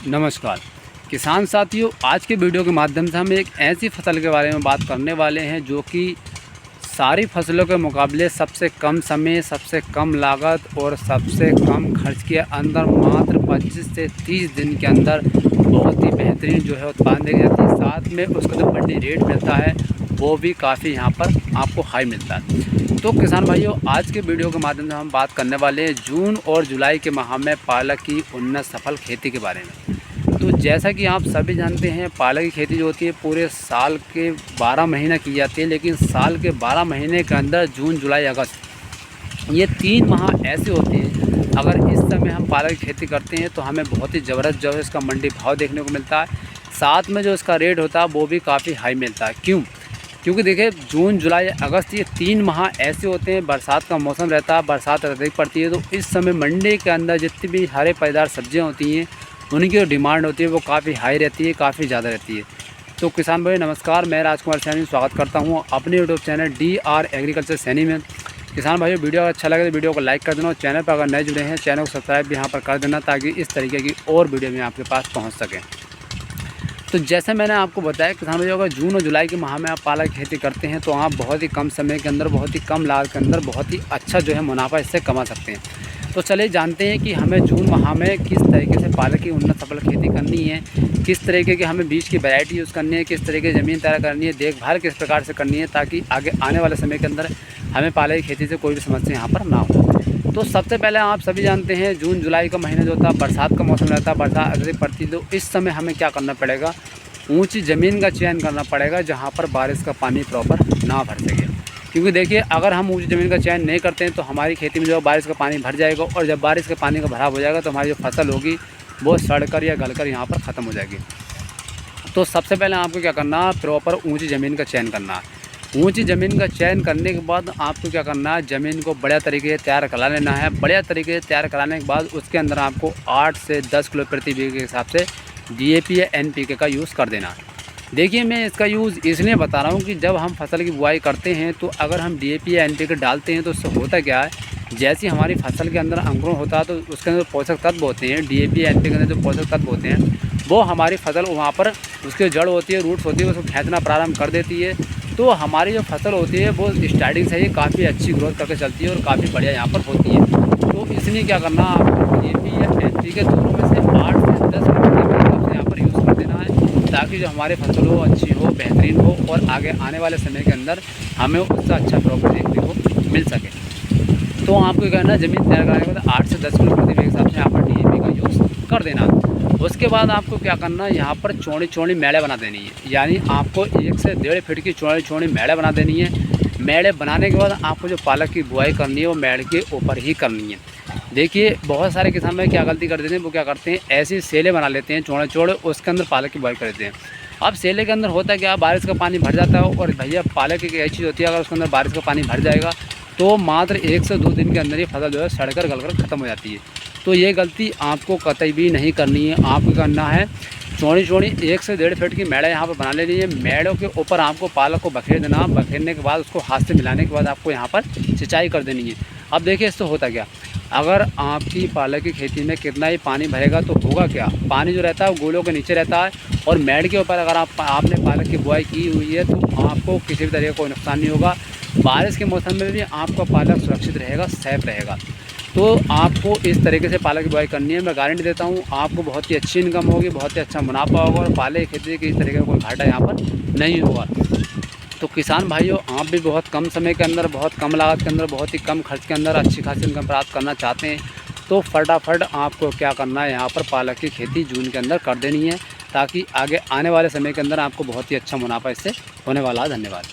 नमस्कार किसान साथियों, आज के वीडियो के माध्यम से हम एक ऐसी फसल के बारे में बात करने वाले हैं जो कि सारी फसलों के मुकाबले सबसे कम समय, सबसे कम लागत और सबसे कम खर्च के अंदर मात्र 25 से 30 दिन के अंदर बहुत ही बेहतरीन जो है उत्पादन देखी जाती है। साथ में उसका जो मंडी रेट मिलता है वो भी काफ़ी यहाँ पर आपको हाई मिलता है। तो किसान भाइयों, आज के वीडियो के माध्यम से हम बात करने वाले हैं जून और जुलाई के माह में पालक की उन्नत सफल खेती के बारे में। तो जैसा कि आप सभी जानते हैं, पालक की खेती जो होती है पूरे साल के 12 महीने की जाती है, लेकिन साल के 12 महीने के अंदर जून, जुलाई, अगस्त ये 3 माह ऐसे होते हैं। अगर इस समय हम पालक की खेती करते हैं तो हमें बहुत ही ज़बरदस्त जो है इसका मंडी भाव देखने को मिलता है। साथ में जो इसका रेट होता है वो भी काफ़ी हाई मिलता है। क्योंकि देखिए, जून, जुलाई, अगस्त ये 3 माह ऐसे होते हैं, बरसात का मौसम रहता है, बरसात अधिक पड़ती है, तो इस समय मंडी के अंदर जितनी भी हरे पैदार सब्जियां होती हैं उनकी जो डिमांड होती है वो काफ़ी हाई रहती है, काफ़ी ज़्यादा रहती है। तो किसान भाई नमस्कार, मैं राजकुमार सैनी स्वागत करता हूँ अपने YouTube channel DR agriculture Saini में। किसान भाइयों, वीडियो अच्छा लगे तो वीडियो को लाइक कर देना और चैनल पर अगर नए जुड़े हैं चैनल को सब्सक्राइब भी यहाँ पर कर देना, ताकि इस तरीके की और वीडियो भी आपके पास पहुँच सकें। तो जैसे मैंने आपको बताया किसान भाइयों, अगर जून और जुलाई के माह में आप पालक की खेती करते हैं तो आप बहुत ही कम समय के अंदर, बहुत ही कम लागत के अंदर बहुत ही अच्छा जो है मुनाफा इससे कमा सकते हैं। तो चलिए जानते हैं कि हमें जून माह में किस तरीके से पालक की उन्नत सफल खेती करनी है, किस तरीके के हमें बीज की वैरायटी यूज़ करनी है, किस तरीके की ज़मीन तैयार करनी है, देखभाल किस प्रकार से करनी है, ताकि आगे आने वाले समय के अंदर हमें पालक की खेती से कोई भी समस्या यहाँ पर ना हो। तो सबसे पहले आप सभी जानते हैं जून जुलाई का महीना जो होता है बरसात का मौसम रहता है, बरसात अधिक पड़ती है। तो इस समय हमें क्या करना पड़ेगा, ऊंची ज़मीन का चयन करना पड़ेगा जहां पर बारिश का पानी प्रॉपर ना भर सके। क्योंकि देखिए, अगर हम ऊंची ज़मीन का चयन नहीं करते हैं तो हमारी खेती में जो बारिश का पानी भर जाएगा, और जब बारिश के पानी का भराव हो जाएगा तो हमारी जो फसल होगी वो सड़कर या गलकर यहाँ पर ख़त्म हो जाएगी। तो सबसे पहले आपको क्या करना है, प्रॉपर ऊँची ज़मीन का चयन करना है। ऊँची ज़मीन का चयन करने के बाद आपको क्या करना है, ज़मीन को बढ़िया तरीके से तैयार करा लेना है। बढ़िया तरीके से तैयार कराने के बाद उसके अंदर आपको 8 से 10 किलो प्रति बीघे के हिसाब से DAP या NPK का यूज़ कर देना है। देखिए, मैं इसका यूज़ इसलिए बता रहा हूँ कि जब हम फसल की बुआई करते हैं तो अगर हम DAP या NPK डालते हैं तो उससे होता क्या है, जैसे हमारी फसल के अंदर अंकुरण होता है तो उसके अंदर पोषक तत्व होते हैं, DAP या NPK के अंदर जो पोषक तत्व होते हैं वो हमारी फसल वहाँ पर उसकी जड़ होती है, रूट्स होती है, उसको खींचना प्रारंभ कर देती है। तो हमारी जो फसल होती है वो स्टार्टिंग से ही काफ़ी अच्छी ग्रोथ करके चलती है और काफ़ी बढ़िया यहाँ पर होती है। तो इसलिए क्या करना, आपको DAP या NPK दोनों में से 8 से 10 किलो यहाँ पर यूज़ कर देना है, ताकि जो हमारे फसल हो अच्छी हो, बेहतरीन हो और आगे आने वाले समय के अंदर हमें उससे अच्छा प्रॉफिट देखने को मिल सके। तो आपको क्या करना है, ज़मीन तैयार करने के बाद 8 से 10 किलो प्रति बीघे के हिसाब से यहाँ पर DAP का यूज़ कर देना है। उसके बाद आपको क्या करना है, यहाँ पर चौड़ी चौड़ी मेड़े बना देनी है, यानी आपको 1 से 1.5 फीट की चौड़ी चौड़ी मेड़े बना देनी है। मेड़े बनाने के बाद आपको जो पालक की बुआई करनी है वो मेड़ के ऊपर ही करनी है। देखिए, बहुत सारे किसान भाई क्या गलती कर देते हैं, वो क्या करते हैं, ऐसे सेले बना लेते हैं चौड़े चौड़े, उसके अंदर पालक की बुआई कर देते हैं। अब सेले के अंदर होता क्या, बारिश का पानी भर जाता है, और भैया पालक एक ऐसी चीज़ होती है, अगर उसके अंदर बारिश का पानी भर जाएगा तो मात्र 1 से 2 दिन के अंदर ही फसल जो है सड़कर गलकर ख़त्म हो जाती है। तो ये गलती आपको कतई भी नहीं करनी है। आपको करना है, चौड़ी चौड़ी 1 से 1.5 फीट की मेड़ा यहाँ पर बना लेनी है। मेड़ों के ऊपर आपको पालक को बखेर देना, बखेरने के बाद उसको हाथ से मिलाने के बाद आपको यहाँ पर सिंचाई कर देनी है। अब देखिए, इससे होता क्या, अगर आपकी पालक की खेती में कितना ही पानी भरेगा तो होगा क्या, पानी जो रहता है वो गोलों के नीचे रहता है, और मेड़ के ऊपर अगर आपने पालक की बुआई की हुई है तो आपको किसी भी तरह का कोई नुकसान नहीं होगा। बारिश के मौसम में भी आपका पालक सुरक्षित रहेगा, सेफ रहेगा। तो आपको इस तरीके से पालक की बुआई करनी है। मैं गारंटी देता हूँ आपको बहुत ही अच्छी इनकम होगी, बहुत ही अच्छा मुनाफा होगा, और पालक की खेती की इस तरीके का कोई घाटा यहाँ पर नहीं होगा। तो किसान भाइयों, आप भी बहुत कम समय के अंदर, बहुत कम लागत के अंदर, बहुत ही कम खर्च के अंदर अच्छी खासी इनकम प्राप्त करना चाहते हैं तो फटाफट आपको क्या करना है, यहाँ पर पालक की खेती जून के अंदर कर देनी है, ताकि आगे आने वाले समय के अंदर आपको बहुत ही अच्छा मुनाफा इससे होने वाला है। धन्यवाद।